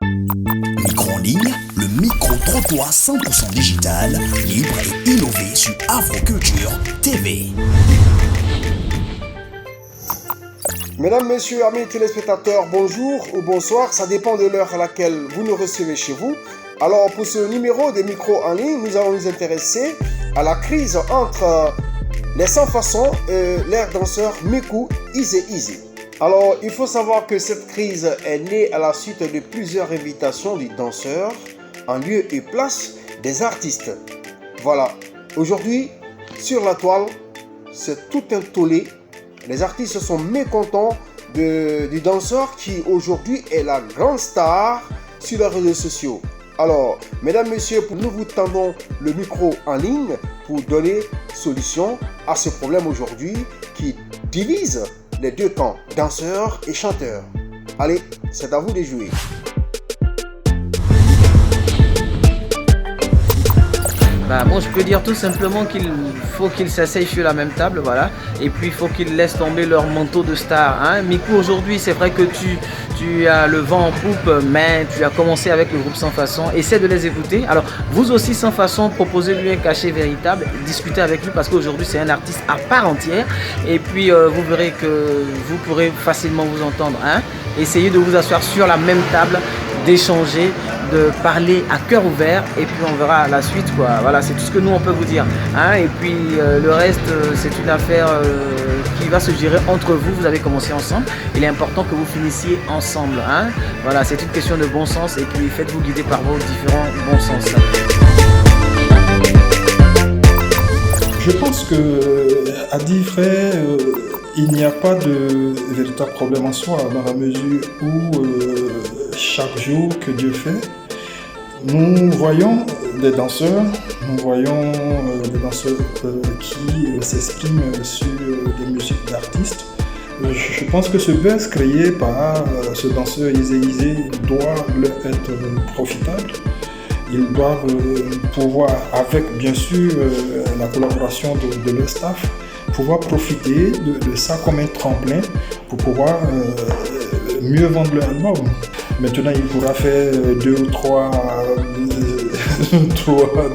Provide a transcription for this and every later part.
Micro en ligne, le micro-trottoir 100% digital, libre et innové sur Afroculture TV. Mesdames, Messieurs, amis téléspectateurs, bonjour ou bonsoir, ça dépend de l'heure à laquelle vous nous recevez chez vous. Alors, pour ce numéro de micro en ligne, nous allons nous intéresser à la crise entre les sans façons et l'air danseur Miku Eazy. Alors, il faut savoir que cette crise est née à la suite de plusieurs invitations du danseur en lieu et place des artistes. Voilà, aujourd'hui, sur la toile, c'est tout un tollé. Les artistes sont mécontents du danseur qui aujourd'hui est la grande star sur les réseaux sociaux. Alors, mesdames, messieurs, nous vous tendons le micro en ligne pour donner solution à ce problème aujourd'hui qui divise les deux camps, danseurs et chanteurs. Allez, c'est à vous de jouer. Moi je peux dire tout simplement qu'il faut qu'ils s'asseyent sur la même table, voilà. Et puis il faut qu'ils laissent tomber leur manteau de star. Miku, aujourd'hui c'est vrai que tu as le vent en poupe, mais tu as commencé avec le groupe Sans Façon. Essaie de les écouter. Alors vous aussi Sans Façon, proposez-lui un cachet véritable, discutez avec lui parce qu'aujourd'hui c'est un artiste à part entière. Et puis vous verrez que vous pourrez facilement vous entendre. Essayez de vous asseoir sur la même table, d'échanger, de parler à cœur ouvert et puis on verra la suite quoi. Voilà, c'est tout ce que nous on peut vous dire. Et puis le reste c'est une affaire qui va se gérer entre vous. Vous avez commencé ensemble. Il est important que vous finissiez ensemble. Voilà, c'est une question de bon sens et puis faites-vous guider par vos différents bons sens. Je pense que à dire vrai, il n'y a pas de véritable problème en soi dans la mesure où chaque jour que Dieu fait, nous voyons des danseurs, qui s'expriment sur des musiques d'artistes. Je pense que ce buzz créé par ce danseur Eazy doit leur être profitable. Ils doivent pouvoir, avec bien sûr la collaboration de leur staff, pouvoir profiter de ça comme un tremplin pour pouvoir mieux vendre leur album. Maintenant, il pourra faire 2 ou 3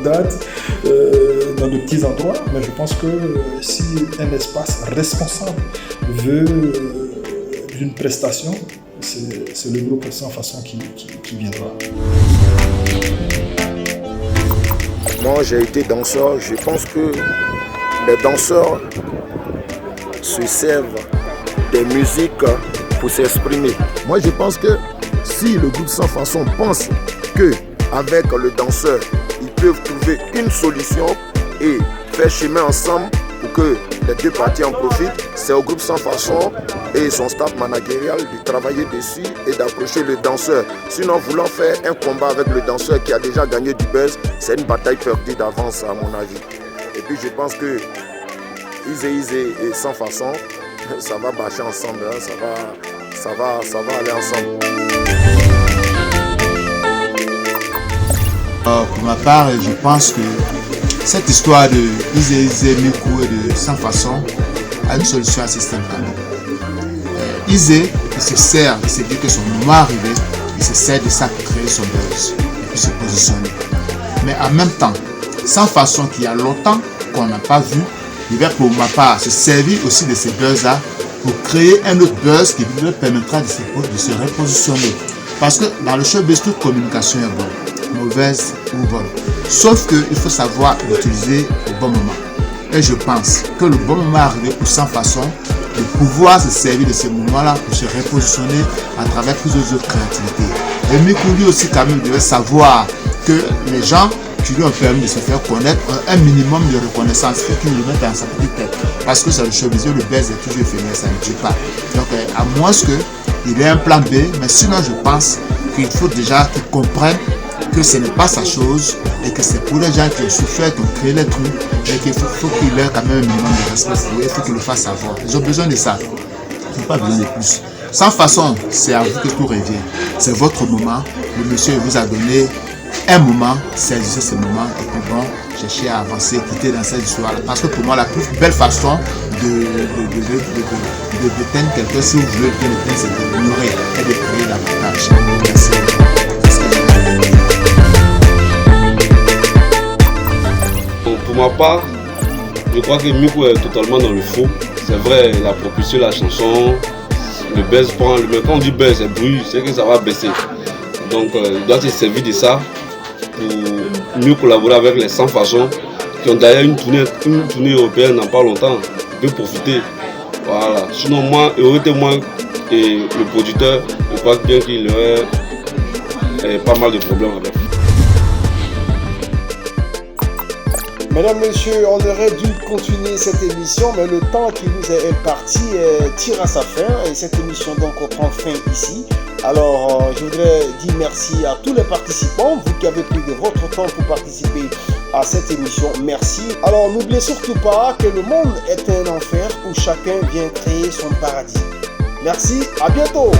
dates dans de petits endroits, mais je pense que si un espace responsable veut d'une prestation, c'est le groupe Sans Façon qui viendra. Moi, j'ai été danseur. Je pense que les danseurs se servent des musiques pour s'exprimer. Moi, je pense que si le groupe Sans Façon pense qu'avec le danseur, ils peuvent trouver une solution et faire chemin ensemble pour que les deux parties en profitent, c'est au groupe Sans Façon et son staff managérial de travailler dessus et d'approcher le danseur. Sinon, vouloir faire un combat avec le danseur qui a déjà gagné du buzz, c'est une bataille perdue d'avance à mon avis. Et puis je pense que Eazy et Sans Façon, ça va bâcher ensemble, ça va aller ensemble. Pour ma part, je pense que cette histoire de Eazy, Miku et de Sans Façon a une solution assez simple. Eazy, il se dit que son moment est arrivé, il se sert de ça pour créer son buzz et puis se positionner. Mais en même temps, Sans Façon qu'il y a longtemps qu'on n'a pas vu, il va pour ma part se servir aussi de ces buzz-là pour créer un autre buzz qui lui permettra de se repositionner. Parce que dans le showbiz, toute communication est bonne, mauvaise ou bonne. Sauf qu'il faut savoir l'utiliser au bon moment. Et je pense que le bon moment est arrivé pour Sans Façon de pouvoir se servir de ces moments-là pour se repositionner à travers plusieurs autres créativités. Et Miku lui aussi quand même devait savoir que les gens qui lui ont permis de se faire connaître un minimum de reconnaissance, il faut qu'il le mette dans sa petite tête. Parce que c'est le showbiz, le buzz est toujours éphémère, ça ne tue pas. Donc à moins qu'il ait un plan B, mais sinon je pense qu'il faut déjà qu'il comprenne que ce n'est pas sa chose et que c'est pour les gens qui ont souffert, qui ont créé les trucs et qu'il faut qu'il ait quand même un minimum de respect pour eux, il faut qu'il le fasse savoir. Ils ont besoin de ça, ils n'ont pas besoin de plus. Sans Façon, c'est à vous que tout revient. C'est votre moment, le monsieur vous a donné un moment, saisissez ce moment et puis bon, chercher à avancer, quitter dans cette histoire. Parce que pour moi, la plus belle façon d'éteindre quelqu'un, si vous voulez bien l'éteindre, c'est de l'ignorer et de créer davantage. Merci. Pour ma part, je crois que Miku est totalement dans le faux. C'est vrai, il a propulsé la chanson, le buzz prend, mais quand on dit buzz, c'est bruit, c'est que ça va baisser. Donc il doit se servir de ça pour mieux collaborer avec les 100 façons qui ont d'ailleurs une tournée européenne dans pas longtemps. Il peut profiter. Voilà. Sinon moi, il aurait été moi et le producteur, je crois bien qu'il aurait pas mal de problèmes avec. Mesdames, Messieurs, on aurait dû continuer cette émission, mais le temps qui nous est imparti tire à sa fin et cette émission donc prend fin ici. Alors, je voudrais dire merci à tous les participants, vous qui avez pris de votre temps pour participer à cette émission, merci. Alors, n'oubliez surtout pas que le monde est un enfer où chacun vient créer son paradis. Merci, à bientôt.